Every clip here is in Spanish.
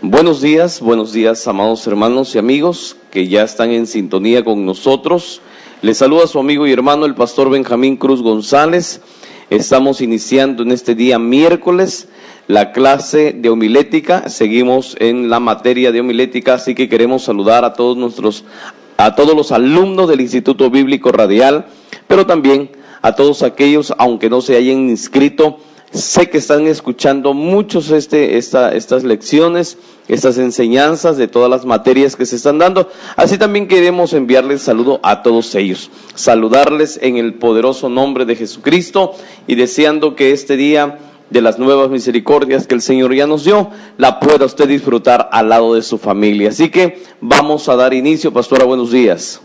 Buenos días, amados hermanos y amigos que ya están en sintonía con nosotros. Les saluda su amigo y hermano, el pastor Benjamín Cruz González. Estamos iniciando en este día miércoles la clase de homilética. Seguimos en la materia de homilética, así que queremos saludar a todos los alumnos del Instituto Bíblico Radial, pero también a todos aquellos, aunque no se hayan inscrito. Sé que están escuchando muchos estas lecciones, estas enseñanzas de todas las materias que se están dando. Así también queremos enviarles saludo a todos ellos, saludarles en el poderoso nombre de Jesucristo y deseando que este día de las nuevas misericordias que el Señor ya nos dio, la pueda usted disfrutar al lado de su familia. Así que vamos a dar inicio. Pastora, buenos días.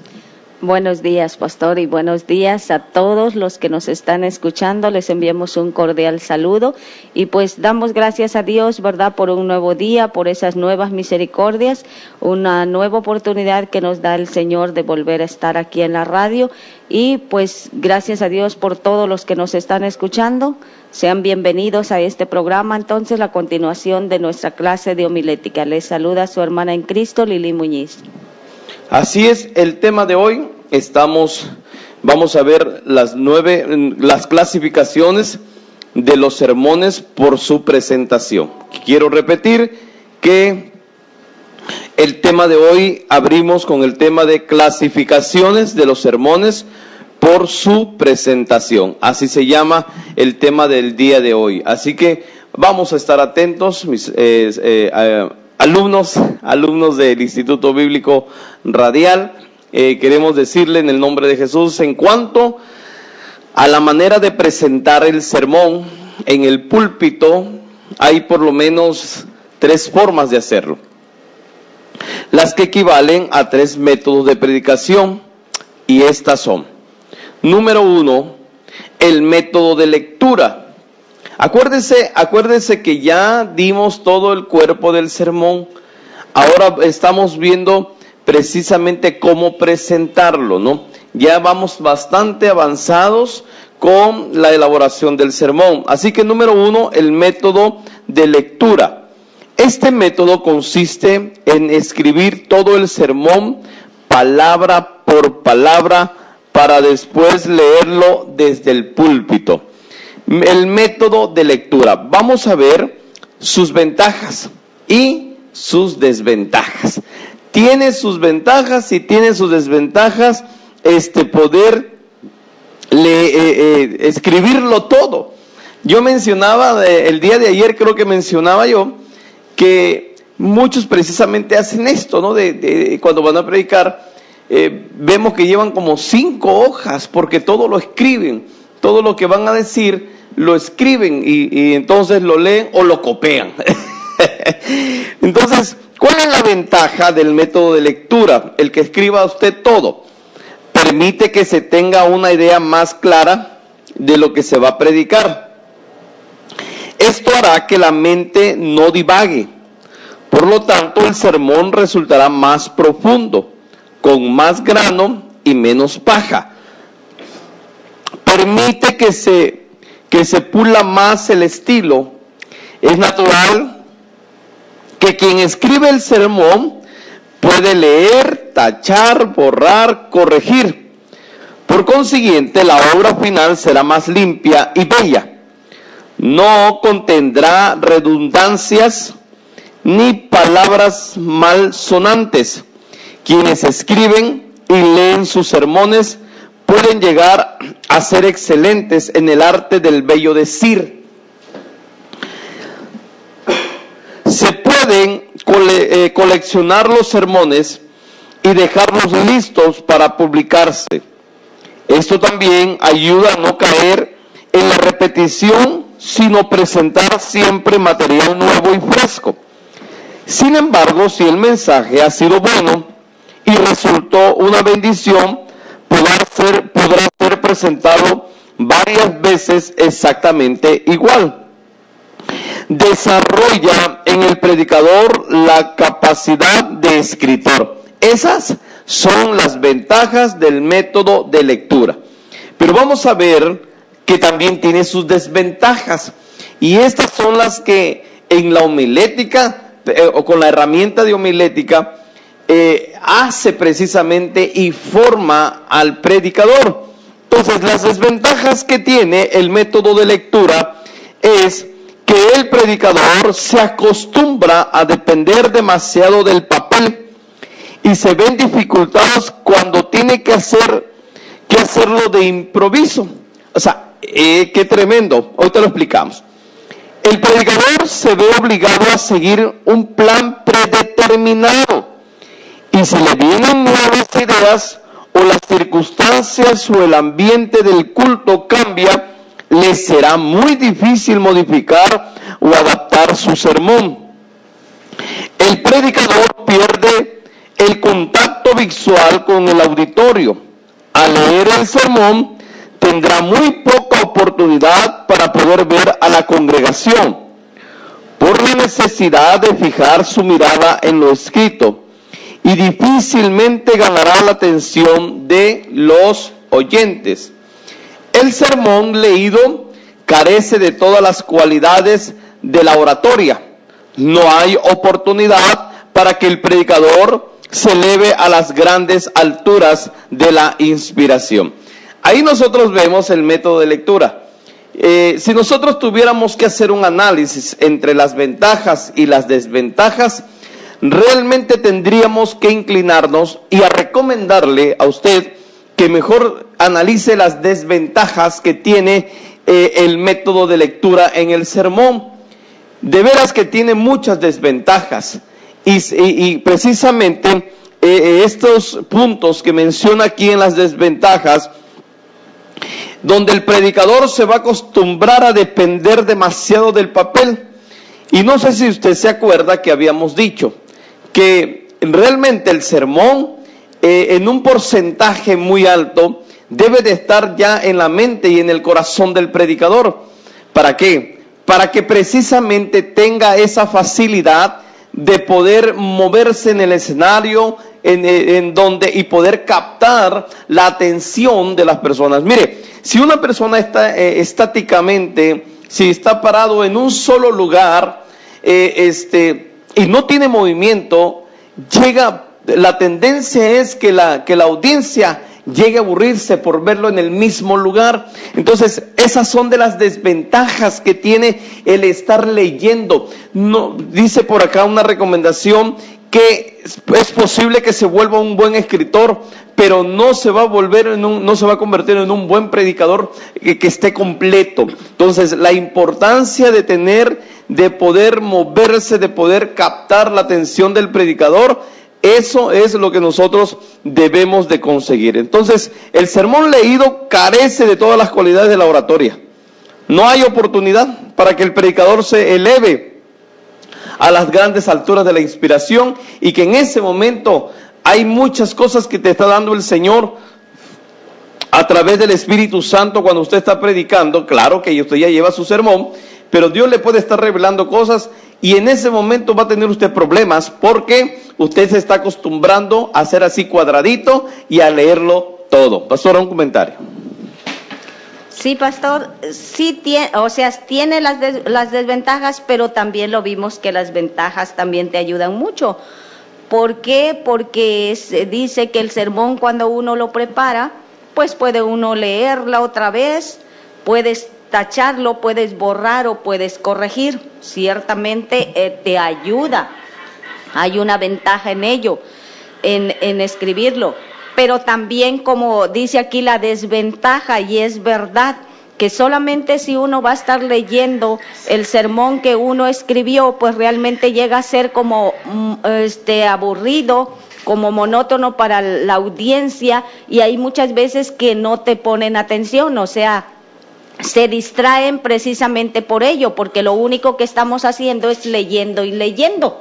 Buenos días, pastor, y buenos días a todos los que nos están escuchando. Les enviamos un cordial saludo y pues damos gracias a Dios, ¿verdad?, por un nuevo día, por esas nuevas misericordias, una nueva oportunidad que nos da el Señor de volver a estar aquí en la radio. Y pues gracias a Dios por todos los que nos están escuchando. Sean bienvenidos a este programa. Entonces, la continuación de nuestra clase de homilética. Les saluda su hermana en Cristo, Lili Muñiz. Así es, el tema de hoy, vamos a ver las clasificaciones de los sermones por su presentación. Quiero repetir que el tema de hoy abrimos con el tema de clasificaciones de los sermones por su presentación. Así se llama el tema del día de hoy. Así que vamos a estar atentos, mis alumnos del Instituto Bíblico Radial. Queremos decirle en el nombre de Jesús, en cuanto a la manera de presentar el sermón en el púlpito, hay por lo menos 3 formas de hacerlo, las que equivalen a 3 métodos de predicación, y estas son: número 1, el método de lectura. Acuérdese que ya dimos todo el cuerpo del sermón. Ahora estamos viendo precisamente cómo presentarlo, ¿no? Ya vamos bastante avanzados con la elaboración del sermón. Así que número 1, el método de lectura. Este método consiste en escribir todo el sermón palabra por palabra para después leerlo desde el púlpito. El método de lectura. Vamos a ver sus ventajas y sus desventajas. Tiene sus ventajas y tiene sus desventajas poder escribirlo todo. Yo mencionaba, el día de ayer creo que mencionaba yo, que muchos precisamente hacen esto, ¿no? Cuando van a predicar, vemos que llevan como 5 hojas, porque todo lo escriben, todo lo que van a decir lo escriben y entonces lo leen o lo copian. Entonces, ¿cuál es la ventaja del método de lectura? El que escriba usted todo permite que se tenga una idea más clara de lo que se va a predicar. Esto hará que la mente no divague. Por lo tanto, el sermón resultará más profundo, con más grano y menos paja. Permite que se pula más el estilo. Es natural que quien escribe el sermón puede leer, tachar, borrar, corregir. Por consiguiente, la obra final será más limpia y bella. No contendrá redundancias ni palabras malsonantes. Quienes escriben y leen sus sermones pueden llegar a ser excelentes en el arte del bello decir. Se pueden coleccionar los sermones y dejarlos listos para publicarse. Esto también ayuda a no caer en la repetición, sino presentar siempre material nuevo y fresco. Sin embargo, si el mensaje ha sido bueno y resultó una bendición, podrá ser presentado varias veces exactamente igual. Desarrolla en el predicador la capacidad de escritor. Esas son las ventajas del método de lectura. Pero vamos a ver que también tiene sus desventajas. Y estas son las que en la homilética o con la herramienta de homilética, hace precisamente y forma al predicador. Entonces, las desventajas que tiene el método de lectura es que el predicador se acostumbra a depender demasiado del papel y se ven dificultados cuando tiene que hacerlo de improviso. O sea, qué tremendo. Ahorita lo explicamos. El predicador se ve obligado a seguir un plan predeterminado, y si le vienen nuevas ideas o las circunstancias o el ambiente del culto cambia, le será muy difícil modificar o adaptar su sermón. El predicador pierde el contacto visual con el auditorio. Al leer el sermón, tendrá muy poca oportunidad para poder ver a la congregación, por la necesidad de fijar su mirada en lo escrito, y difícilmente ganará la atención de los oyentes. El sermón leído carece de todas las cualidades de la oratoria. No hay oportunidad para que el predicador se eleve a las grandes alturas de la inspiración. Ahí nosotros vemos el método de lectura. Si nosotros tuviéramos que hacer un análisis entre las ventajas y las desventajas, realmente tendríamos que inclinarnos y a recomendarle a usted que mejor analice las desventajas que tiene el método de lectura en el sermón. De veras que tiene muchas desventajas, y precisamente estos puntos que menciona aquí en las desventajas, donde el predicador se va a acostumbrar a depender demasiado del papel. Y no sé si usted se acuerda que habíamos dicho que realmente el sermón, en un porcentaje muy alto, debe de estar ya en la mente y en el corazón del predicador. ¿Para qué? Para que precisamente tenga esa facilidad de poder moverse en el escenario, en donde, y poder captar la atención de las personas. Mire, si una persona está estáticamente, si está parado en un solo lugar, y no tiene movimiento, la tendencia es que la audiencia llegue a aburrirse por verlo en el mismo lugar. Entonces, esas son de las desventajas que tiene el estar leyendo. No, dice por acá una recomendación que es posible que se vuelva un buen escritor, pero no se va a convertir en un buen predicador que esté completo. Entonces, la importancia de poder moverse, de poder captar la atención del predicador, eso es lo que nosotros debemos de conseguir. Entonces, el sermón leído carece de todas las cualidades de la oratoria. No hay oportunidad para que el predicador se eleve a las grandes alturas de la inspiración, y que en ese momento hay muchas cosas que te está dando el Señor a través del Espíritu Santo cuando usted está predicando. Claro que usted ya lleva su sermón, pero Dios le puede estar revelando cosas, y en ese momento va a tener usted problemas porque usted se está acostumbrando a hacer así cuadradito y a leerlo todo. Pastor, un comentario. Sí, pastor, sí tiene las desventajas, pero también lo vimos que las ventajas también te ayudan mucho. ¿Por qué? Porque se dice que el sermón, cuando uno lo prepara, pues puede uno leerla otra vez, puedes tacharlo, puedes borrar o puedes corregir. Ciertamente te ayuda, hay una ventaja en ello, en escribirlo. Pero también, como dice aquí, la desventaja, y es verdad, que solamente si uno va a estar leyendo el sermón que uno escribió, pues realmente llega a ser como aburrido, como monótono para la audiencia, y hay muchas veces que no te ponen atención, o sea, se distraen precisamente por ello, porque lo único que estamos haciendo es leyendo y leyendo,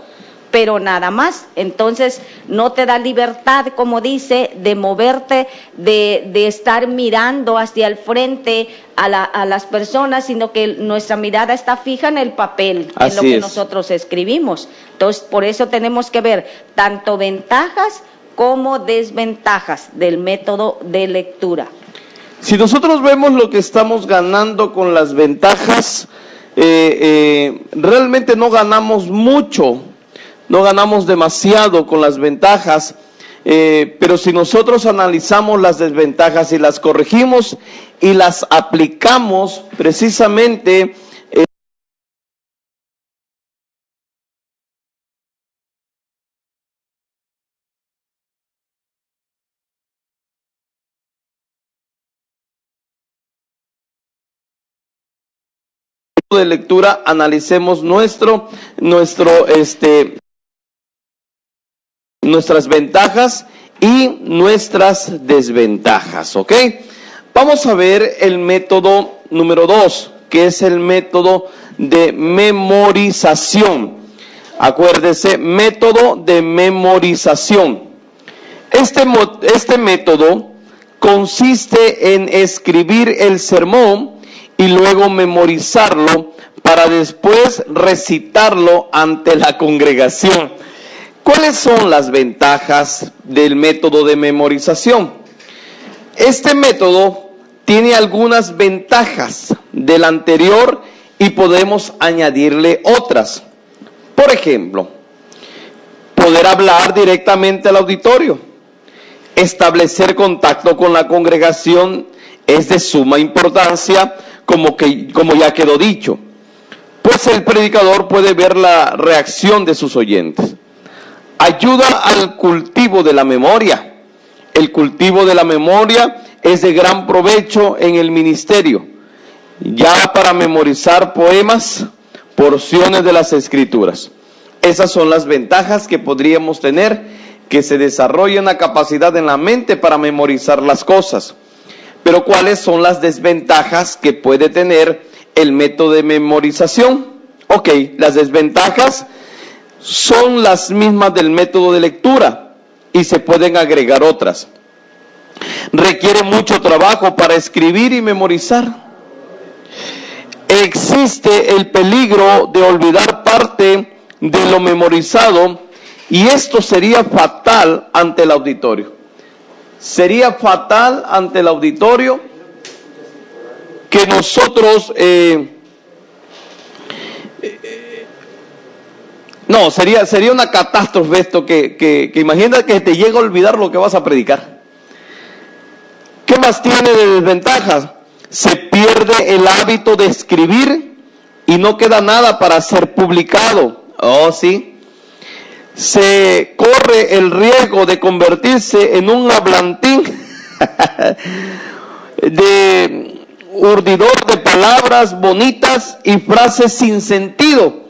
pero nada más. Entonces no te da libertad, como dice, de moverte, de estar mirando hacia el frente a las personas, sino que nuestra mirada está fija en el papel, en lo que nosotros escribimos. Entonces, por eso tenemos que ver tanto ventajas como desventajas del método de lectura. Si nosotros vemos lo que estamos ganando con las ventajas, realmente no ganamos mucho, no ganamos demasiado con las ventajas, pero si nosotros analizamos las desventajas y las corregimos y las aplicamos precisamente, de lectura, analicemos nuestras ventajas y nuestras desventajas, ¿ok? Vamos a ver el método número 2, que es el método de memorización. Acuérdese, método de memorización. Este método consiste en escribir el sermón y luego memorizarlo para después recitarlo ante la congregación. ¿Cuáles son las ventajas del método de memorización? Este método tiene algunas ventajas del anterior y podemos añadirle otras. Por ejemplo, poder hablar directamente al auditorio. Establecer contacto con la congregación es de suma importancia, como ya quedó dicho, pues el predicador puede ver la reacción de sus oyentes. Ayuda al cultivo de la memoria. El cultivo de la memoria es de gran provecho en el ministerio, ya para memorizar poemas, porciones de las Escrituras. Esas son las ventajas que podríamos tener, que se desarrolle una capacidad en la mente para memorizar las cosas. Pero ¿cuáles son las desventajas que puede tener el método de memorización? Ok, las desventajas son las mismas del método de lectura y se pueden agregar otras. Requiere mucho trabajo para escribir y memorizar. Existe el peligro de olvidar parte de lo memorizado y esto sería fatal ante el auditorio. Sería fatal ante el auditorio que nosotros, sería una catástrofe esto, que imagínate que te llega a olvidar lo que vas a predicar. ¿Qué más tiene de desventajas? Se pierde el hábito de escribir y no queda nada para ser publicado. Oh, sí. Se corre el riesgo de convertirse en un hablantín de urdidor de palabras bonitas y frases sin sentido.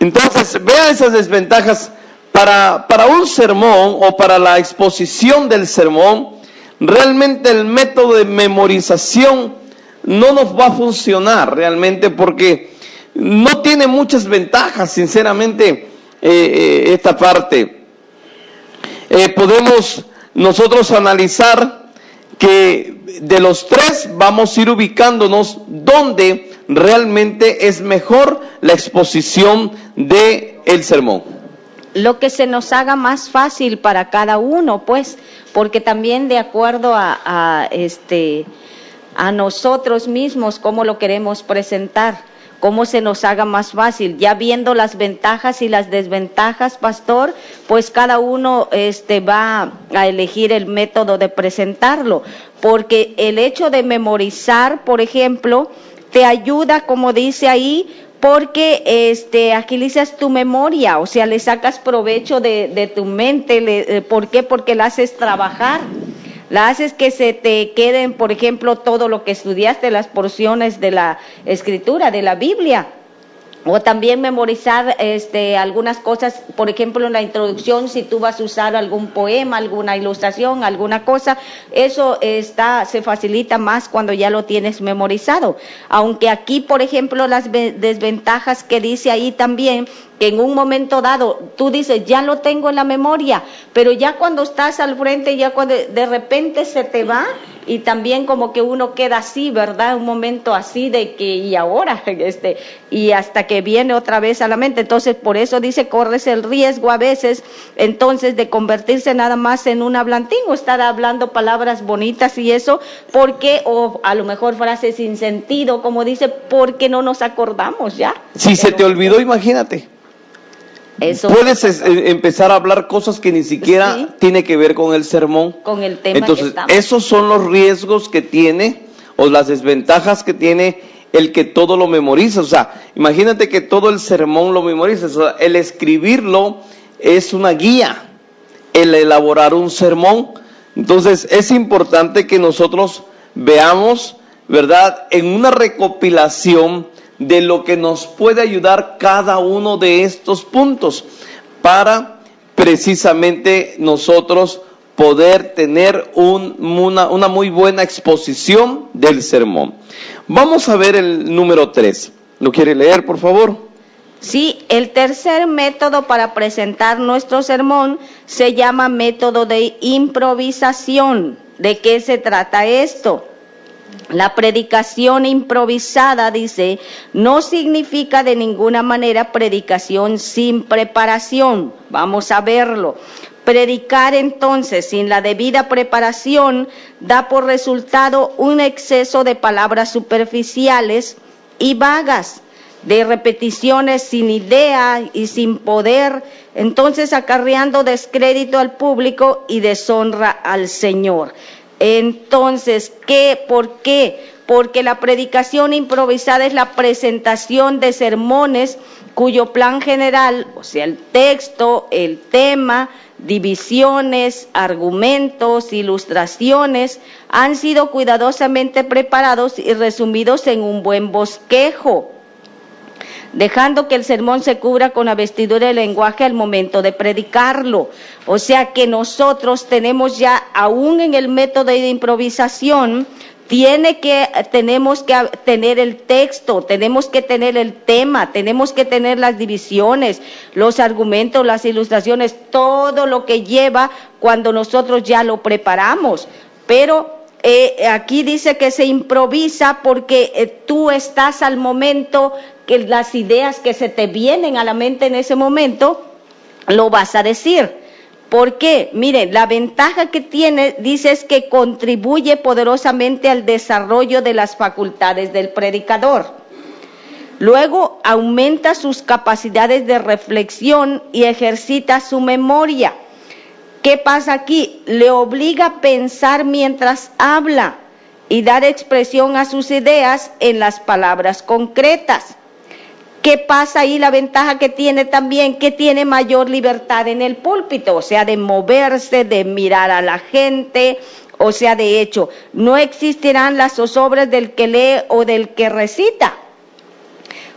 Entonces, vea esas desventajas. Para un sermón o para la exposición del sermón, realmente el método de memorización no nos va a funcionar realmente, porque no tiene muchas ventajas, sinceramente. Esta parte podemos nosotros analizar que de los tres vamos a ir ubicándonos donde realmente es mejor la exposición del sermón. Lo que se nos haga más fácil para cada uno, pues, porque también de acuerdo a nosotros mismos cómo lo queremos presentar, cómo se nos haga más fácil. Ya viendo las ventajas y las desventajas, pastor, pues cada uno va a elegir el método de presentarlo, porque el hecho de memorizar, por ejemplo, te ayuda, como dice ahí, porque agilizas tu memoria, o sea, le sacas provecho de tu mente. ¿Por qué? Porque la haces trabajar. La haces que se te queden, por ejemplo, todo lo que estudiaste, las porciones de la Escritura, de la Biblia. O también memorizar algunas cosas, por ejemplo, en la introducción, si tú vas a usar algún poema, alguna ilustración, alguna cosa, eso se facilita más cuando ya lo tienes memorizado. Aunque aquí, por ejemplo, las desventajas que dice ahí también, que en un momento dado tú dices, ya lo tengo en la memoria, pero ya cuando estás al frente, ya cuando de repente se te va, y también como que uno queda así, ¿verdad? Un momento así de que, y ahora, y hasta que viene otra vez a la mente. Entonces, por eso dice, corres el riesgo a veces, entonces, de convertirse nada más en un hablantín, o estar hablando palabras bonitas y eso, porque, o a lo mejor frases sin sentido, como dice, porque no nos acordamos ya. Si se te olvidó, imagínate. Eso puedes empezar a hablar cosas que ni siquiera sí, tiene que ver con el sermón. con el tema. Entonces, que estamos. esos son los riesgos que tiene o las desventajas que tiene el que todo lo memoriza. O sea, imagínate que todo el sermón lo memorices. O sea, el escribirlo es una guía, el elaborar un sermón. Entonces, es importante que nosotros veamos, ¿verdad?, en una recopilación de lo que nos puede ayudar cada uno de estos puntos para precisamente nosotros poder tener una muy buena exposición del sermón. Vamos a ver el número 3. ¿Lo quiere leer, por favor? Sí, el tercer método para presentar nuestro sermón se llama método de improvisación. ¿De qué se trata esto? La predicación improvisada, dice, no significa de ninguna manera predicación sin preparación. Vamos a verlo. Predicar entonces sin la debida preparación da por resultado un exceso de palabras superficiales y vagas, de repeticiones sin idea y sin poder, entonces acarreando descrédito al público y deshonra al Señor. Entonces, ¿por qué? Porque la predicación improvisada es la presentación de sermones cuyo plan general, o sea, el texto, el tema, divisiones, argumentos, ilustraciones, han sido cuidadosamente preparados y resumidos en un buen bosquejo, dejando que el sermón se cubra con la vestidura del lenguaje al momento de predicarlo. O sea que nosotros tenemos ya, aún en el método de improvisación, tenemos que tener el texto, tenemos que tener el tema, tenemos que tener las divisiones, los argumentos, las ilustraciones, todo lo que lleva cuando nosotros ya lo preparamos. Pero aquí dice que se improvisa porque tú estás al momento, que las ideas que se te vienen a la mente en ese momento, lo vas a decir. ¿Por qué? Miren, la ventaja que tiene, dice, es que contribuye poderosamente al desarrollo de las facultades del predicador. Luego, aumenta sus capacidades de reflexión y ejercita su memoria. ¿Qué pasa aquí? Le obliga a pensar mientras habla y dar expresión a sus ideas en las palabras concretas. ¿Qué pasa ahí? La ventaja que tiene también, que tiene mayor libertad en el púlpito, o sea, de moverse, de mirar a la gente, o sea, de hecho, no existirán las zozobras del que lee o del que recita.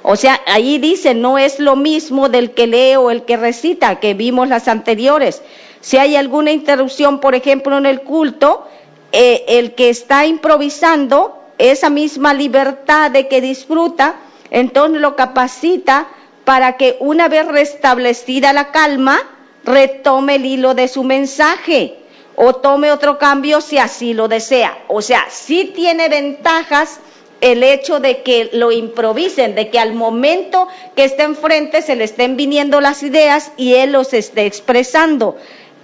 O sea, ahí dice, no es lo mismo del que lee o el que recita, que vimos las anteriores. Si hay alguna interrupción, por ejemplo, en el culto, el que está improvisando, esa misma libertad de que disfruta, entonces lo capacita para que una vez restablecida la calma, retome el hilo de su mensaje o tome otro cambio si así lo desea. O sea, sí tiene ventajas el hecho de que lo improvisen, de que al momento que esté enfrente se le estén viniendo las ideas y él los esté expresando.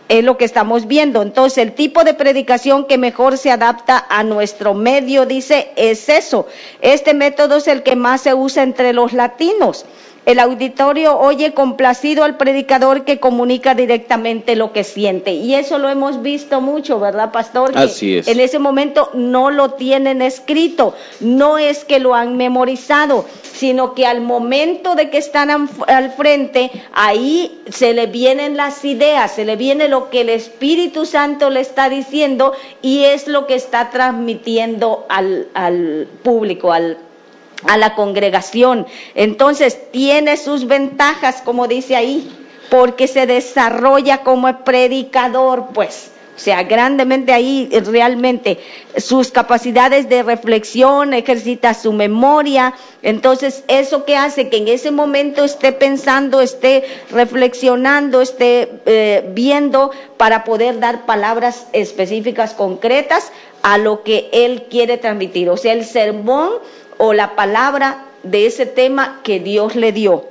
Es lo que estamos viendo. Entonces, el tipo de predicación que mejor se adapta a nuestro medio, dice, es eso. Este método es el que más se usa entre los latinos. El auditorio oye complacido al predicador que comunica directamente lo que siente. Y eso lo hemos visto mucho, ¿verdad, pastor? Así es. En ese momento no lo tienen escrito. No es que lo han memorizado, sino que al momento de que están al frente, ahí se le vienen las ideas, se le viene lo que el Espíritu Santo le está diciendo y es lo que está transmitiendo al público, a la congregación. Entonces tiene sus ventajas, como dice ahí, porque se desarrolla como predicador, pues, o sea, grandemente ahí realmente sus capacidades de reflexión, ejercita su memoria. Entonces, eso que hace que en ese momento esté pensando, esté reflexionando, esté viendo para poder dar palabras específicas, concretas a lo que él quiere transmitir. O sea, el sermón o la palabra de ese tema que Dios le dio.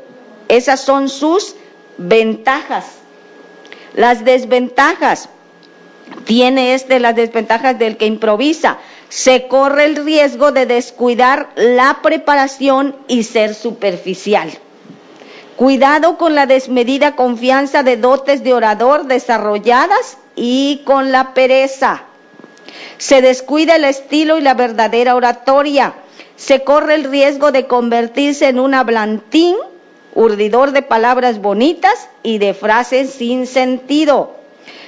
Esas son sus ventajas. Las desventajas, las desventajas del que improvisa. Se corre el riesgo de descuidar la preparación y ser superficial. Cuidado con la desmedida confianza de dotes de orador desarrolladas y con la pereza. Se descuida el estilo y la verdadera oratoria. Se corre el riesgo de convertirse en un hablantín, urdidor de palabras bonitas y de frases sin sentido.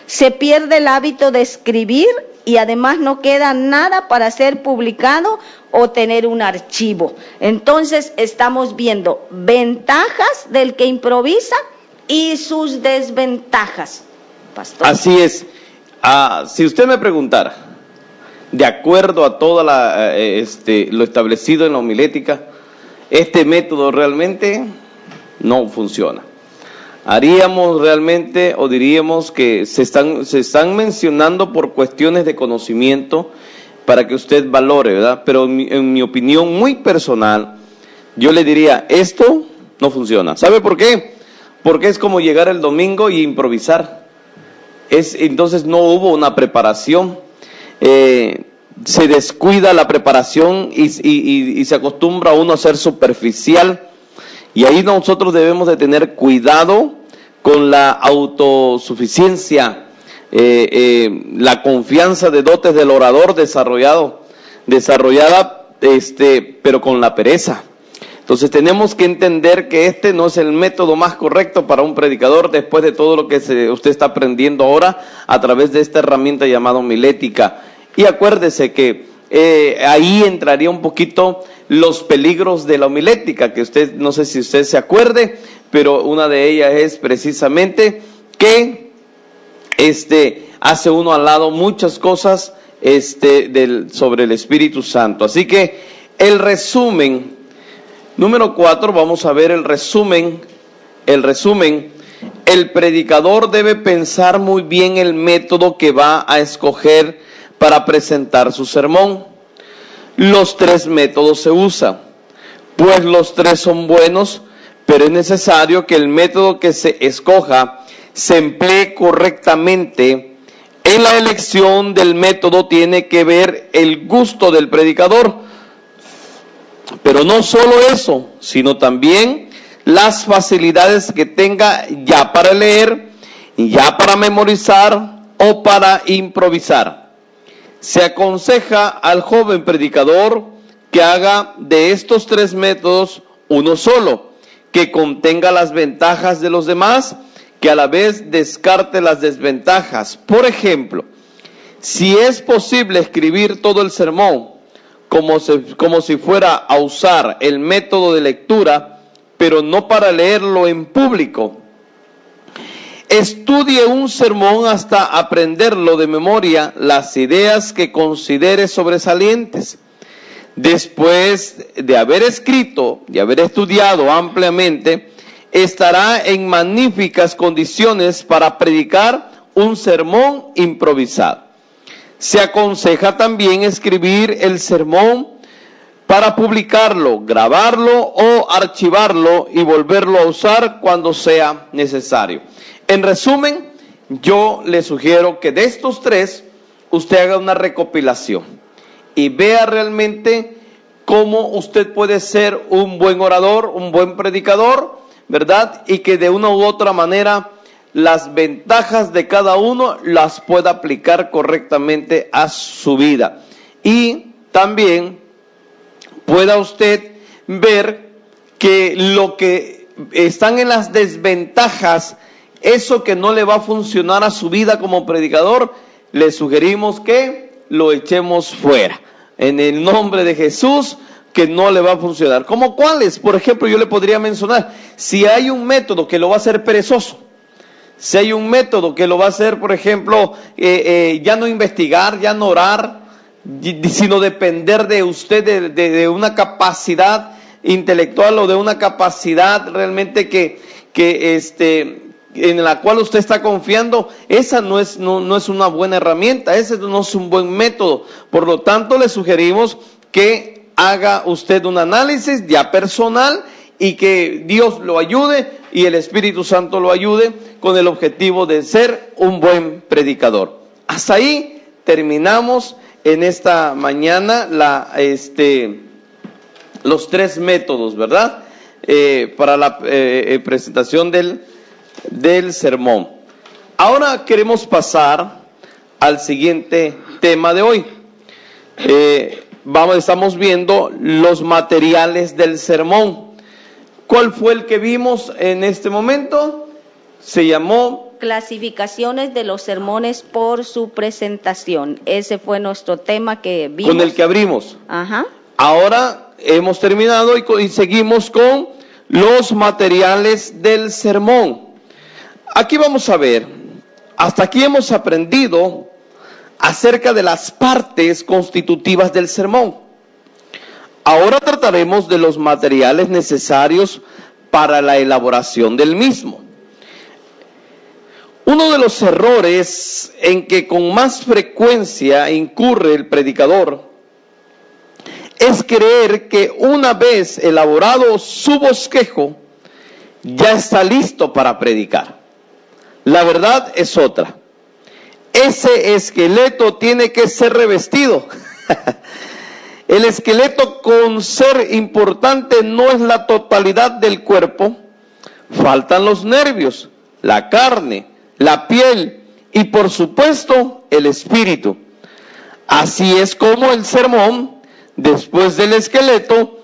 Se pierde el hábito de escribir y además no queda nada para ser publicado o tener un archivo. Entonces estamos viendo ventajas del que improvisa y sus desventajas. Pastor. Así es. Si usted me preguntara, de acuerdo a todo lo establecido en la homilética, este método realmente no funciona. Haríamos realmente, o diríamos que se están mencionando por cuestiones de conocimiento para que usted valore, ¿verdad? Pero en mi opinión muy personal, yo le diría, esto no funciona. ¿Sabe por qué? Porque es como llegar el domingo y improvisar. Entonces no hubo una preparación. Se descuida la preparación y se acostumbra uno a ser superficial. Y ahí nosotros debemos de tener cuidado con la autosuficiencia, la confianza de dotes del orador desarrollada, pero con la pereza. Entonces tenemos que entender que este no es el método más correcto para un predicador después de todo lo que usted está aprendiendo ahora a través de esta herramienta llamada homilética. Y acuérdese que ahí entraría un poquito los peligros de la homilética, que usted, no sé si usted se acuerde, pero una de ellas es precisamente que hace uno al lado muchas cosas sobre el Espíritu Santo. Así que el resumen, número 4, vamos a ver el resumen. El predicador debe pensar muy bien el método que va a escoger para presentar su sermón. Los 3 métodos se usan, pues los 3 son buenos, pero es necesario que el método que se escoja se emplee correctamente. En la elección del método tiene que ver el gusto del predicador, pero no solo eso, sino también las facilidades que tenga ya para leer, ya para memorizar o para improvisar. Se aconseja al joven predicador que haga de estos 3 métodos uno solo, que contenga las ventajas de los demás, que a la vez descarte las desventajas. Por ejemplo, si es posible escribir todo el sermón como si fuera a usar el método de lectura, pero no para leerlo en público. Estudie un sermón hasta aprenderlo de memoria, las ideas que considere sobresalientes. Después de haber escrito y haber estudiado ampliamente, estará en magníficas condiciones para predicar un sermón improvisado. Se aconseja también escribir el sermón para publicarlo, grabarlo o archivarlo y volverlo a usar cuando sea necesario. En resumen, yo le sugiero que de estos 3 usted haga una recopilación y vea realmente cómo usted puede ser un buen orador, un buen predicador, ¿verdad? Y que de una u otra manera las ventajas de cada uno las pueda aplicar correctamente a su vida. Y también pueda usted ver que lo que están en las desventajas, eso que no le va a funcionar a su vida como predicador, le sugerimos que lo echemos fuera. En el nombre de Jesús, que no le va a funcionar. ¿Cómo cuáles? Por ejemplo, yo le podría mencionar, si hay un método que lo va a hacer perezoso, si hay un método que lo va a hacer, por ejemplo, ya no investigar, ya no orar, sino depender de usted, de una capacidad intelectual o de una capacidad realmente en la cual usted está confiando, esa no es una buena herramienta, ese no es un buen método. Por lo tanto, le sugerimos que haga usted un análisis ya personal y que Dios lo ayude y el Espíritu Santo lo ayude con el objetivo de ser un buen predicador. Hasta ahí terminamos en esta mañana los 3 métodos, ¿verdad? para la presentación del sermón. Ahora queremos pasar al siguiente tema de hoy. Estamos viendo los materiales del sermón. ¿Cuál fue el que vimos en este momento? Se llamó Clasificaciones de los sermones por su presentación. Ese fue nuestro tema que vimos. Con el que abrimos. Ajá. Ahora hemos terminado y seguimos con los materiales del sermón. Aquí vamos a ver, hasta aquí hemos aprendido acerca de las partes constitutivas del sermón. Ahora trataremos de los materiales necesarios para la elaboración del mismo. Uno de los errores en que con más frecuencia incurre el predicador es creer que una vez elaborado su bosquejo, ya está listo para predicar. La verdad es otra. Ese esqueleto tiene que ser revestido. El esqueleto, con ser importante, no es la totalidad del cuerpo. Faltan los nervios, la carne, la piel y, por supuesto, el espíritu. Así es como el sermón, después del esqueleto,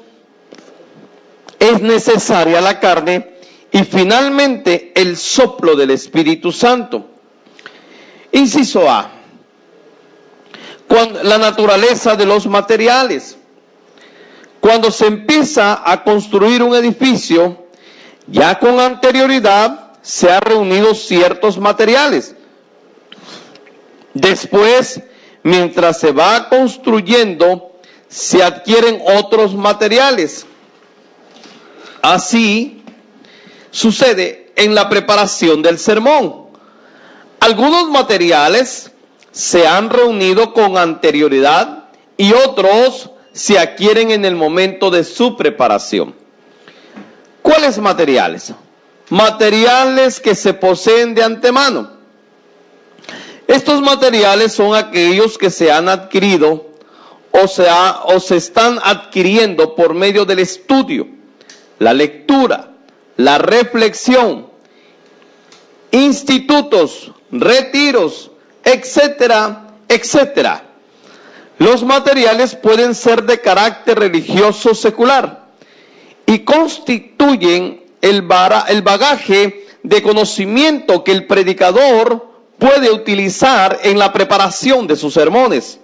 es necesaria la carne y finalmente el soplo del Espíritu Santo. Inciso A. La naturaleza de los materiales. Cuando se empieza a construir un edificio, ya con anterioridad se han reunido ciertos materiales. Después, mientras se va construyendo, se adquieren otros materiales. Así sucede en la preparación del sermón. Algunos materiales se han reunido con anterioridad y otros se adquieren en el momento de su preparación. ¿Cuáles materiales? Materiales que se poseen de antemano. Estos materiales son aquellos que se han adquirido o se están adquiriendo por medio del estudio, la lectura, la reflexión, institutos, retiros, etcétera, etcétera. Los materiales pueden ser de carácter religioso secular y constituyen el bagaje de conocimiento que el predicador puede utilizar en la preparación de sus sermones.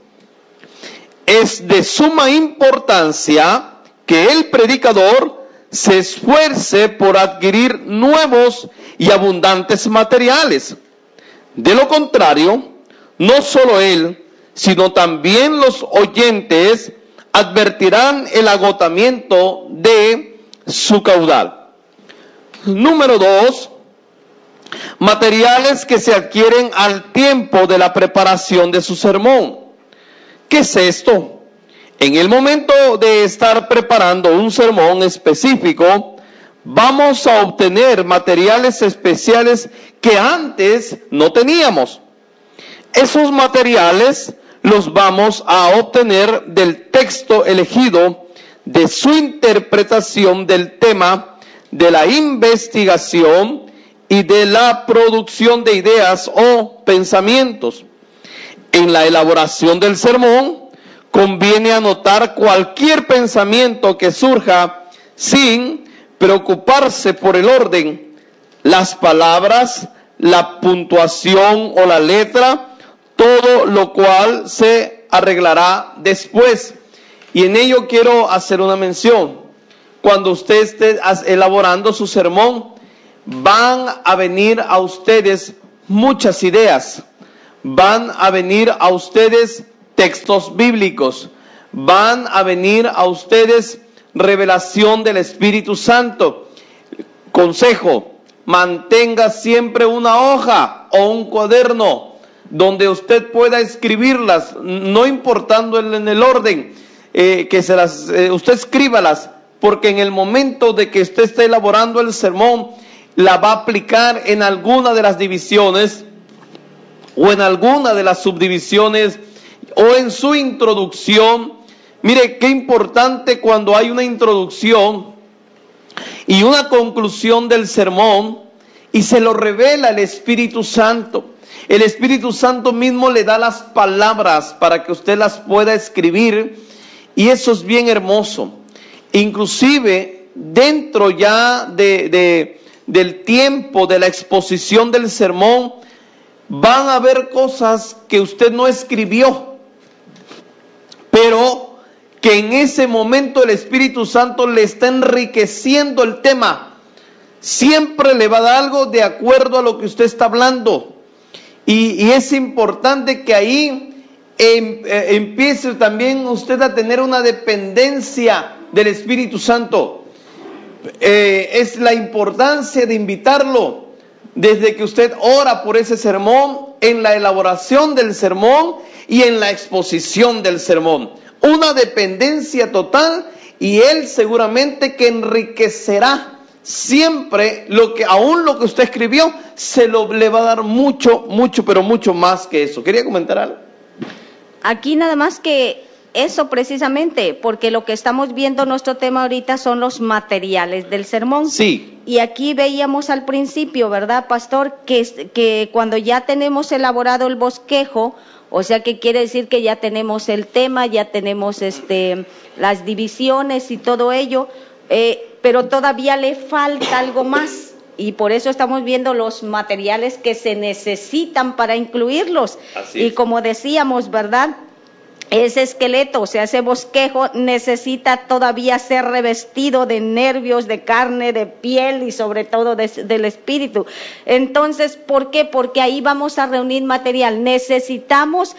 Es de suma importancia que el predicador se esfuerce por adquirir nuevos y abundantes materiales. De lo contrario, no solo él, sino también los oyentes advertirán el agotamiento de su caudal. Número 2, materiales que se adquieren al tiempo de la preparación de su sermón. ¿Qué es esto? En el momento de estar preparando un sermón específico, vamos a obtener materiales especiales que antes no teníamos. Esos materiales los vamos a obtener del texto elegido, de su interpretación del tema, de la investigación y de la producción de ideas o pensamientos. En la elaboración del sermón, conviene anotar cualquier pensamiento que surja sin preocuparse por el orden, las palabras, la puntuación o la letra, todo lo cual se arreglará después. Y en ello quiero hacer una mención. Cuando usted esté elaborando su sermón, van a venir a ustedes muchas ideas, van a venir a ustedes textos bíblicos, van a venir a ustedes revelación del Espíritu Santo. Consejo: mantenga siempre una hoja o un cuaderno donde usted pueda escribirlas, no importando en el orden usted escríbalas, porque en el momento de que usted esté elaborando el sermón, la va a aplicar en alguna de las divisiones o en alguna de las subdivisiones o en su introducción. Mire, qué importante cuando hay una introducción y una conclusión del sermón, y se lo revela el Espíritu Santo. El Espíritu Santo mismo le da las palabras para que usted las pueda escribir, y eso es bien hermoso. Inclusive dentro ya del tiempo de la exposición del sermón, van a haber cosas que usted no escribió, pero que en ese momento el Espíritu Santo le está enriqueciendo el tema. Siempre le va a dar algo de acuerdo a lo que usted está hablando. Y es importante que ahí empiece también usted a tener una dependencia del Espíritu Santo. Es la importancia de invitarlo desde que usted ora por ese sermón, en la elaboración del sermón y en la exposición del sermón. Una dependencia total, y Él seguramente que enriquecerá siempre aún lo que usted escribió, le va a dar mucho, pero mucho más que eso. ¿Quería comentar algo? Aquí nada más que eso precisamente, porque lo que estamos viendo, nuestro tema ahorita son los materiales del sermón. Sí. Y aquí veíamos al principio, ¿verdad, pastor? Que cuando ya tenemos elaborado el bosquejo, o sea que quiere decir que ya tenemos el tema, ya tenemos las divisiones y todo ello, pero todavía le falta algo más. Y por eso estamos viendo los materiales que se necesitan para incluirlos. Y como decíamos, ¿verdad? Ese esqueleto, o sea, ese bosquejo necesita todavía ser revestido de nervios, de carne, de piel y sobre todo del espíritu. Entonces, ¿por qué? Porque ahí vamos a reunir material. Necesitamos,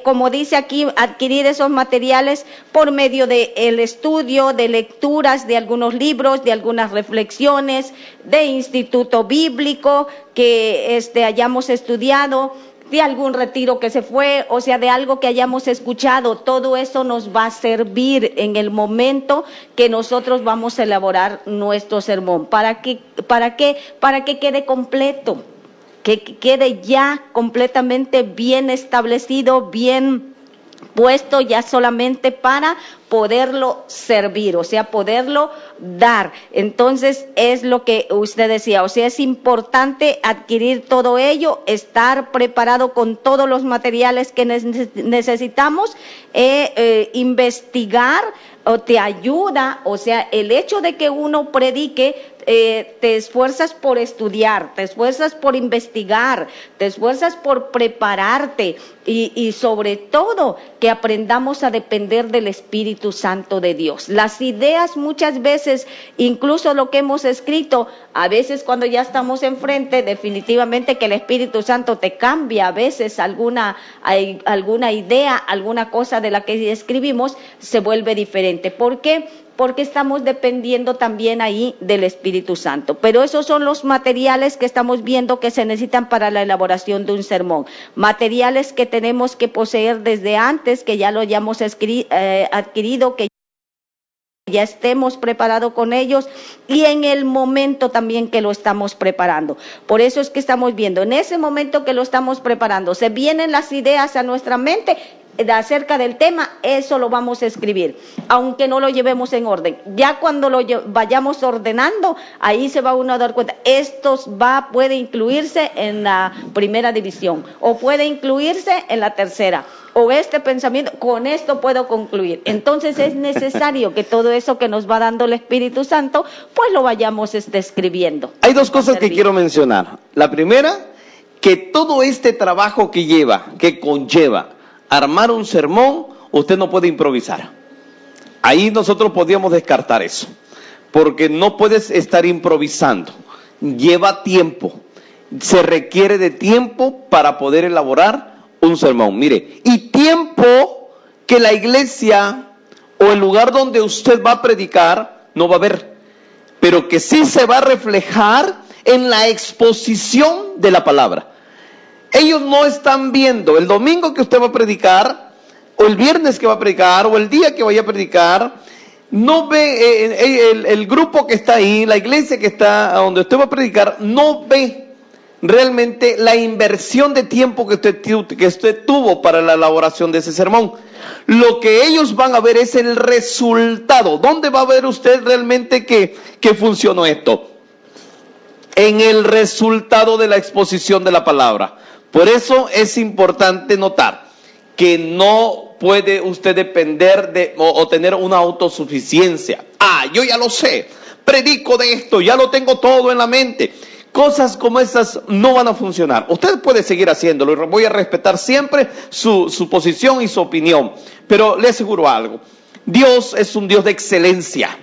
como dice aquí, adquirir esos materiales por medio del estudio, de lecturas de algunos libros, de algunas reflexiones, de instituto bíblico que hayamos estudiado, de algún retiro que se fue, o sea, de algo que hayamos escuchado. Todo eso nos va a servir en el momento que nosotros vamos a elaborar nuestro sermón. ¿Para qué? Para que quede completo, que quede ya completamente bien establecido, bien puesto, ya solamente para poderlo servir, o sea, poderlo dar. Entonces, es lo que usted decía, o sea, es importante adquirir todo ello, estar preparado con todos los materiales que necesitamos, investigar, o te ayuda, o sea, el hecho de que uno predique, te esfuerzas por estudiar, te esfuerzas por investigar, te esfuerzas por prepararte y sobre todo que aprendamos a depender del Espíritu Santo de Dios. Las ideas muchas veces, incluso lo que hemos escrito, a veces cuando ya estamos enfrente, definitivamente que el Espíritu Santo te cambia a veces alguna idea, alguna cosa de la que escribimos, se vuelve diferente. ¿Por qué? Porque estamos dependiendo también ahí del Espíritu Santo. Pero esos son los materiales que estamos viendo que se necesitan para la elaboración de un sermón. Materiales que tenemos que poseer desde antes, que ya lo hayamos adquirido, que ya estemos preparados con ellos, y en el momento también que lo estamos preparando. Por eso es que estamos viendo, en ese momento que lo estamos preparando, se vienen las ideas a nuestra mente acerca del tema, eso lo vamos a escribir, aunque no lo llevemos en orden. Ya cuando lo vayamos ordenando, ahí se va uno a dar cuenta, esto puede incluirse en la primera división, o puede incluirse en la tercera, o este pensamiento, con esto puedo concluir. Entonces es necesario que todo eso que nos va dando el Espíritu Santo, pues lo vayamos escribiendo. Hay dos cosas que quiero mencionar. La primera, que todo este trabajo que conlleva armar un sermón, usted no puede improvisar. Ahí nosotros podíamos descartar eso, porque no puedes estar improvisando. Lleva tiempo, se requiere de tiempo para poder elaborar un sermón. Mire, y tiempo que la iglesia o el lugar donde usted va a predicar no va a haber, pero que sí se va a reflejar en la exposición de la palabra. Ellos no están viendo el domingo que usted va a predicar, o el viernes que va a predicar, o el día que vaya a predicar. No ve el grupo que está ahí, la iglesia que está donde usted va a predicar, no ve realmente la inversión de tiempo que usted tuvo para la elaboración de ese sermón. Lo que ellos van a ver es el resultado. ¿Dónde va a ver usted realmente que funcionó esto? En el resultado de la exposición de la palabra. Por eso es importante notar que no puede usted depender de o tener una autosuficiencia. Yo ya lo sé, predico de esto, ya lo tengo todo en la mente. Cosas como estas no van a funcionar. Usted puede seguir haciéndolo, voy a respetar siempre su posición y su opinión, pero le aseguro algo: Dios es un Dios de excelencia,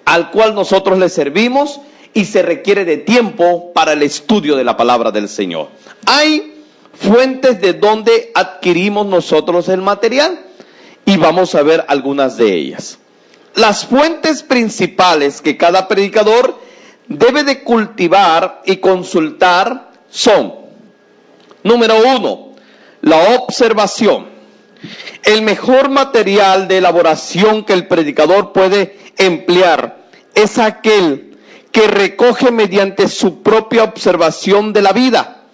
al cual nosotros le servimos, y se requiere de tiempo para el estudio de la palabra del Señor. Hay fuentes de donde adquirimos nosotros el material, y vamos a ver algunas de ellas. Las fuentes principales que cada predicador debe de cultivar y consultar son: número 1, la observación. El mejor material de elaboración que el predicador puede emplear es aquel que recoge mediante su propia observación de la vida.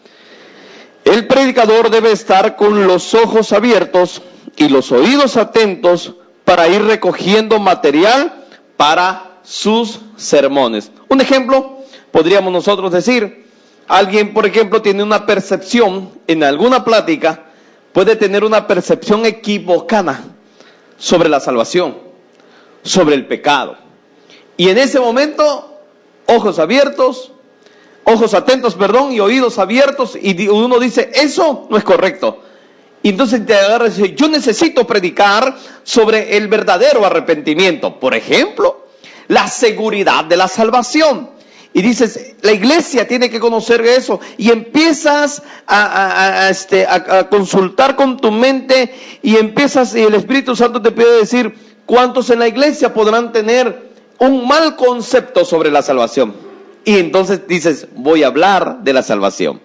El predicador debe estar con los ojos abiertos y los oídos atentos para ir recogiendo material para sus sermones. Un ejemplo, podríamos nosotros decir, alguien, por ejemplo, tiene una percepción en alguna plática, puede tener una percepción equivocada sobre la salvación, sobre el pecado. Y en ese momento, ojos atentos, y oídos abiertos, y uno dice, eso no es correcto. Y entonces te agarra y dice, yo necesito predicar sobre el verdadero arrepentimiento. Por ejemplo, la seguridad de la salvación. Y dices, la iglesia tiene que conocer eso. Y empiezas a consultar con tu mente, y el Espíritu Santo te pide decir, ¿cuántos en la iglesia podrán tener un mal concepto sobre la salvación? Y entonces dices, voy a hablar de la salvación.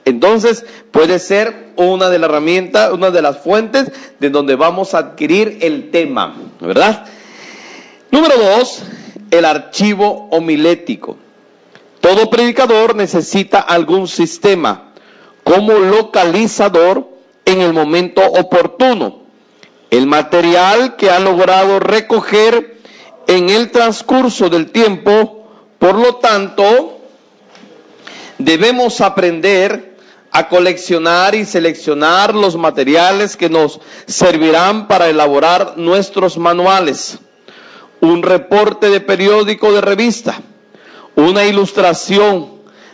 Entonces puede ser una de las herramientas, una de las fuentes de donde vamos a adquirir el tema, ¿verdad? Número 2, el archivo homilético. Todo predicador necesita algún sistema como localizador en el momento oportuno. El material que ha logrado recoger en el transcurso del tiempo, por lo tanto, debemos aprender a coleccionar y seleccionar los materiales que nos servirán para elaborar nuestros manuales, un reporte de periódico de revista, una ilustración,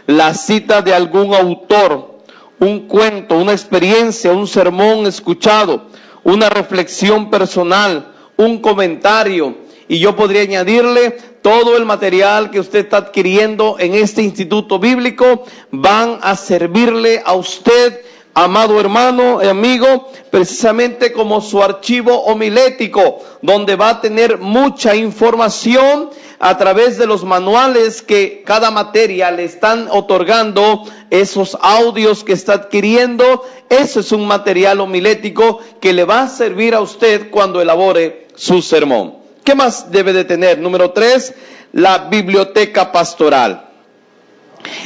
la cita de algún autor, un cuento, una experiencia, un sermón escuchado, una reflexión personal, un comentario, y yo podría añadirle todo el material que usted está adquiriendo en este instituto bíblico. Van a servirle a usted, amado hermano y amigo, precisamente como su archivo homilético, donde va a tener mucha información a través de los manuales que cada materia le están otorgando, esos audios que está adquiriendo. Eso es un material homilético que le va a servir a usted cuando elabore su sermón. ¿Qué más debe de tener? Número 3, la biblioteca pastoral.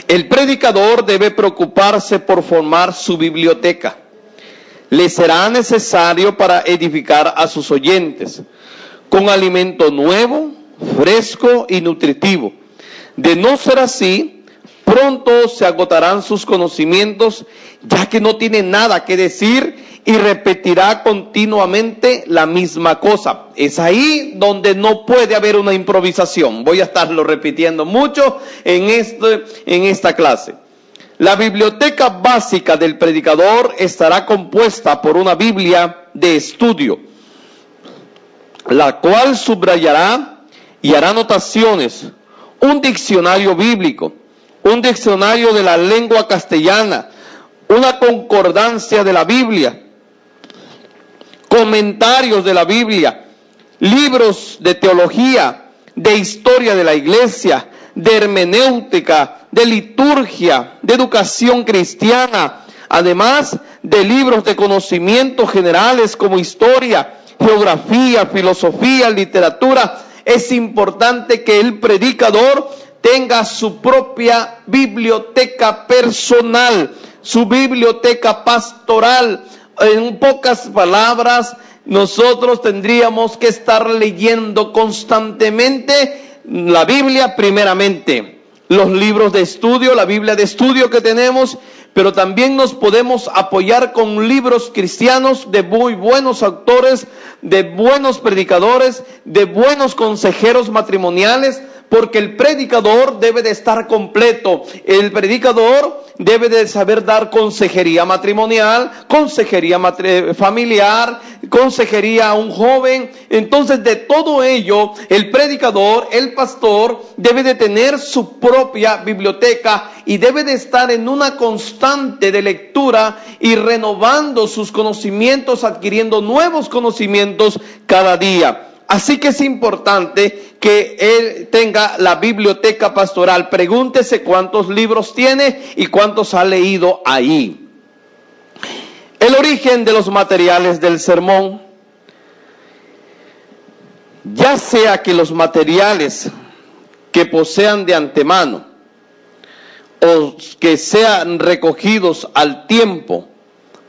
El predicador debe preocuparse por formar su biblioteca. Le será necesario para edificar a sus oyentes con alimento nuevo, fresco y nutritivo. De no ser así, pronto se agotarán sus conocimientos, ya que no tiene nada que decir y repetirá continuamente la misma cosa. Es ahí donde no puede haber una improvisación. Voy a estarlo repitiendo mucho en esta clase. La biblioteca básica del predicador estará compuesta por una Biblia de estudio, la cual subrayará y hará anotaciones, un diccionario bíblico, un diccionario de la lengua castellana, una concordancia de la Biblia, comentarios de la Biblia, libros de teología, de historia de la iglesia, de hermenéutica, de liturgia, de educación cristiana, además de libros de conocimientos generales como historia, geografía, filosofía, literatura. Es importante que el predicador tenga su propia biblioteca personal, su biblioteca pastoral. En pocas palabras, nosotros tendríamos que estar leyendo constantemente la Biblia primeramente, los libros de estudio, la Biblia de estudio que tenemos, pero también nos podemos apoyar con libros cristianos de muy buenos autores, de buenos predicadores, de buenos consejeros matrimoniales, porque el predicador debe de estar completo. El predicador debe de saber dar consejería matrimonial, consejería familiar, consejería a un joven. Entonces, de todo ello, el predicador, el pastor, debe de tener su propia biblioteca y debe de estar en una constante de lectura y renovando sus conocimientos, adquiriendo nuevos conocimientos cada día. Así que es importante que él tenga la biblioteca pastoral. Pregúntese cuántos libros tiene y cuántos ha leído ahí. El origen de los materiales del sermón. Ya sea que los materiales que posean de antemano o que sean recogidos al tiempo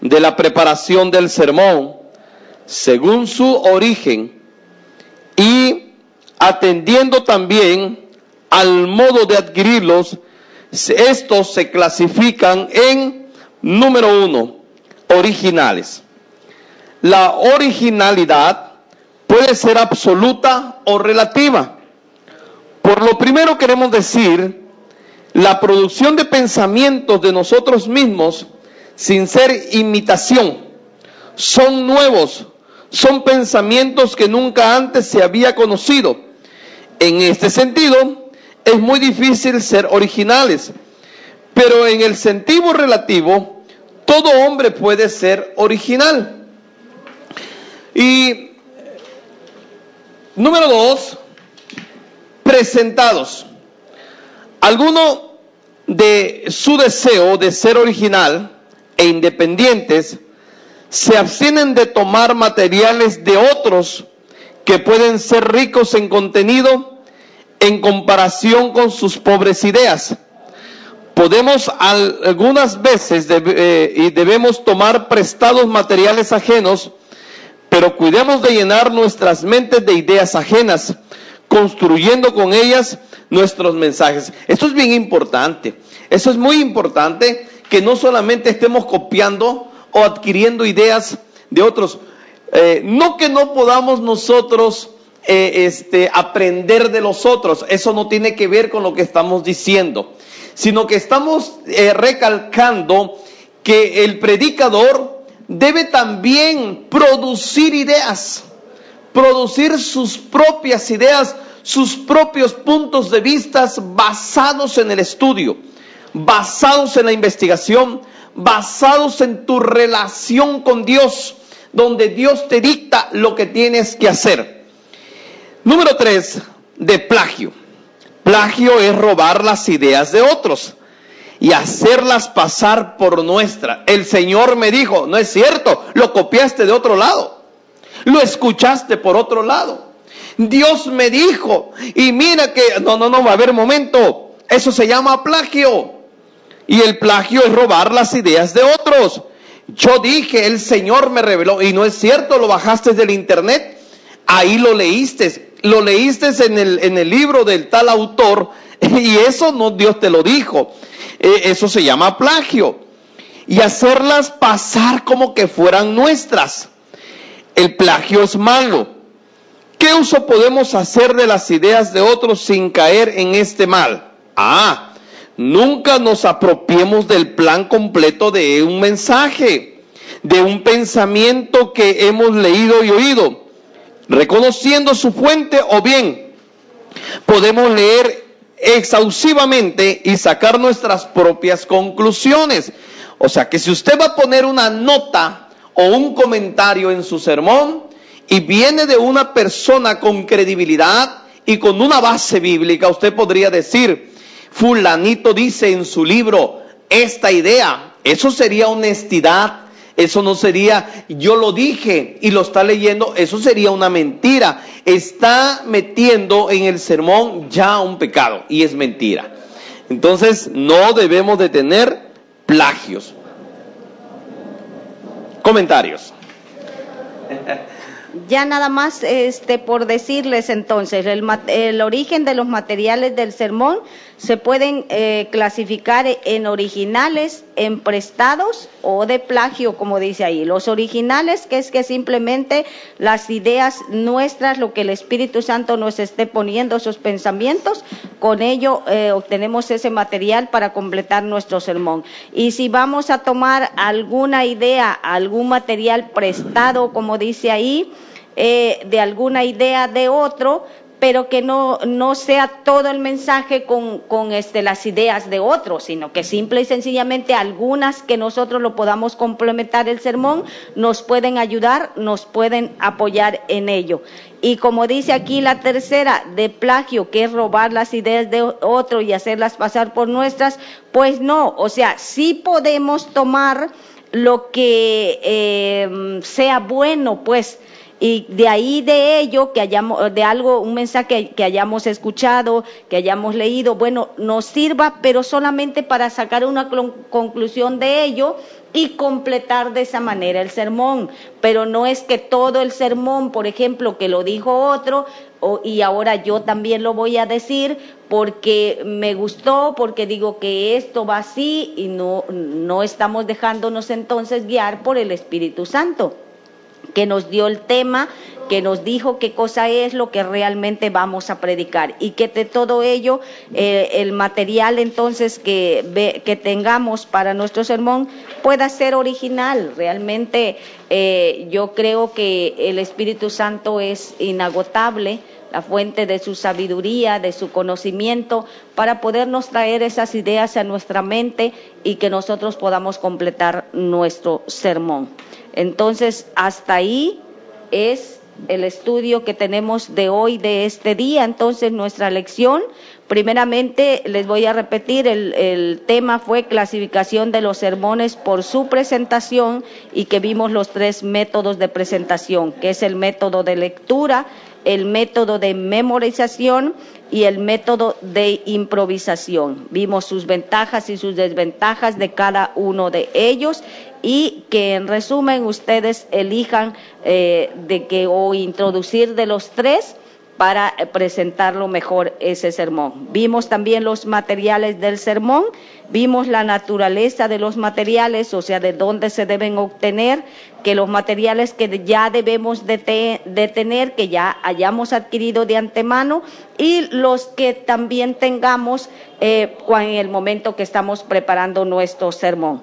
de la preparación del sermón, según su origen, y atendiendo también al modo de adquirirlos, estos se clasifican en, número 1, originales. La originalidad puede ser absoluta o relativa. Por lo primero queremos decir, la producción de pensamientos de nosotros mismos, sin ser imitación, son nuevos. Son pensamientos que nunca antes se había conocido. En este sentido, es muy difícil ser originales. Pero en el sentido relativo, todo hombre puede ser original. Y número 2, presentados. Alguno de su deseo de ser original e independientes se abstienen de tomar materiales de otros que pueden ser ricos en contenido en comparación con sus pobres ideas. Podemos algunas veces y debemos tomar prestados materiales ajenos, pero cuidemos de llenar nuestras mentes de ideas ajenas, construyendo con ellas nuestros mensajes. Esto es bien importante. Eso es muy importante, que no solamente estemos copiando o adquiriendo ideas de otros. No que no podamos nosotros aprender de los otros, eso no tiene que ver con lo que estamos diciendo, sino que estamos recalcando que el predicador debe también producir ideas, producir sus propias ideas, sus propios puntos de vista basados en el estudio, basados en la investigación, basados en tu relación con Dios, donde Dios te dicta lo que tienes que hacer. Número 3, de plagio. Plagio es robar las ideas de otros y hacerlas pasar por nuestra. El Señor me dijo, no es cierto, lo copiaste de otro lado, lo escuchaste por otro lado. Dios me dijo, y mira que, no, va a haber momento, eso se llama plagio. Y el plagio es robar las ideas de otros. Yo dije, el Señor me reveló, y no es cierto, lo bajaste del internet, ahí lo leíste en el libro del tal autor, y eso no Dios te lo dijo. Eso se llama plagio. Y hacerlas pasar como que fueran nuestras. El plagio es malo. ¿Qué uso podemos hacer de las ideas de otros sin caer en este mal? Nunca nos apropiemos del plan completo de un mensaje, de un pensamiento que hemos leído y oído, reconociendo su fuente, o bien podemos leer exhaustivamente y sacar nuestras propias conclusiones. O sea que si usted va a poner una nota o un comentario en su sermón y viene de una persona con credibilidad y con una base bíblica, usted podría decir, fulanito dice en su libro esta idea. Eso sería honestidad, Eso no sería, yo lo dije y lo está leyendo, eso sería una mentira. Está metiendo en el sermón ya un pecado y es mentira. Entonces no debemos de tener plagios. Comentarios. Ya nada más por decirles entonces, el origen de los materiales del sermón se pueden clasificar en originales, en prestados o de plagio, como dice ahí. Los originales, que es que simplemente las ideas nuestras, lo que el Espíritu Santo nos esté poniendo, esos pensamientos, con ello obtenemos ese material para completar nuestro sermón. Y si vamos a tomar alguna idea, algún material prestado, como dice ahí, de alguna idea de otro, pero que no sea todo el mensaje con las ideas de otro, sino que simple y sencillamente algunas que nosotros lo podamos complementar el sermón, nos pueden ayudar, nos pueden apoyar en ello. Y como dice aquí la tercera, de plagio, que es robar las ideas de otro y hacerlas pasar por nuestras, pues no, o sea, sí podemos tomar lo que sea bueno, pues, y de ahí de ello, que hayamos, de algo, un mensaje que hayamos escuchado, que hayamos leído, bueno, nos sirva, pero solamente para sacar una conclusión de ello y completar de esa manera el sermón. Pero no es que todo el sermón, por ejemplo, que lo dijo otro, y ahora yo también lo voy a decir porque me gustó, porque digo que esto va así, y no estamos dejándonos entonces guiar por el Espíritu Santo, que nos dio el tema, que nos dijo qué cosa es lo que realmente vamos a predicar, y que de todo ello el material entonces que tengamos para nuestro sermón pueda ser original. Realmente yo creo que el Espíritu Santo es inagotable, la fuente de su sabiduría, de su conocimiento, para podernos traer esas ideas a nuestra mente y que nosotros podamos completar nuestro sermón. Entonces, hasta ahí es el estudio que tenemos de hoy, de este día. Entonces, nuestra lección, primeramente, les voy a repetir, el tema fue clasificación de los sermones por su presentación, y que vimos los 3 métodos de presentación, que es el método de lectura, el método de memorización y el método de improvisación. Vimos sus ventajas y sus desventajas de cada uno de ellos, y que en resumen ustedes elijan o introducir de los 3 para presentarlo mejor ese sermón. Vimos también los materiales del sermón, vimos la naturaleza de los materiales, o sea, de dónde se deben obtener, que los materiales que ya debemos de tener, que ya hayamos adquirido de antemano, y los que también tengamos en el momento que estamos preparando nuestro sermón.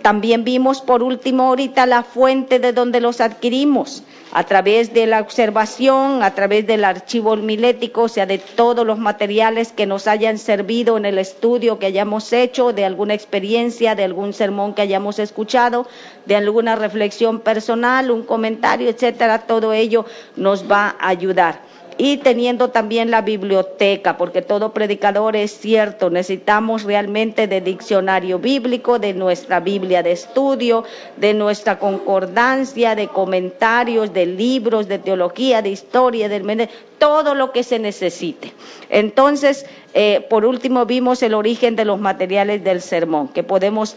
También vimos por último ahorita la fuente de donde los adquirimos, a través de la observación, a través del archivo homilético, o sea, de todos los materiales que nos hayan servido en el estudio que hayamos hecho, de alguna experiencia, de algún sermón que hayamos escuchado, de alguna reflexión personal, un comentario, etcétera. Todo ello nos va a ayudar. Y teniendo también la biblioteca, porque todo predicador, es cierto, necesitamos realmente de diccionario bíblico, de nuestra Biblia de estudio, de nuestra concordancia, de comentarios, de libros, de teología, de historia, todo lo que se necesite. Entonces, por último, vimos el origen de los materiales del sermón, que podemos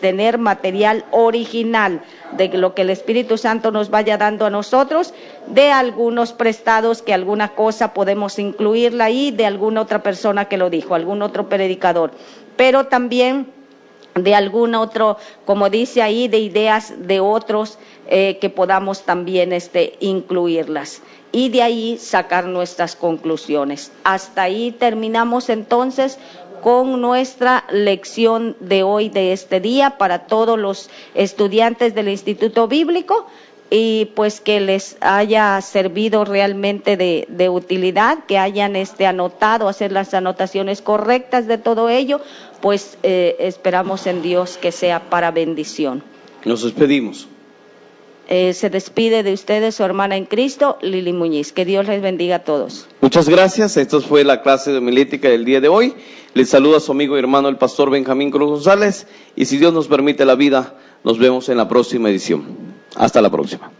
tener material original de lo que el Espíritu Santo nos vaya dando a nosotros, de algunos prestados, que alguna cosa podemos incluirla ahí, de alguna otra persona que lo dijo, algún otro predicador, pero también de algún otro, como dice ahí, de ideas de otros que podamos también incluirlas, y de ahí sacar nuestras conclusiones. Hasta ahí terminamos entonces con nuestra lección de hoy, de este día, para todos los estudiantes del Instituto Bíblico, y pues que les haya servido realmente de utilidad, que hayan anotado, hacer las anotaciones correctas de todo ello, pues esperamos en Dios que sea para bendición. Nos despedimos. Se despide de ustedes su hermana en Cristo, Lili Muñiz. Que Dios les bendiga a todos. Muchas gracias. Esta fue la clase de homilética del día de hoy. Les saluda su amigo y hermano el pastor Benjamín Cruz González, y si Dios nos permite la vida, Nos vemos en la próxima edición. Hasta la próxima.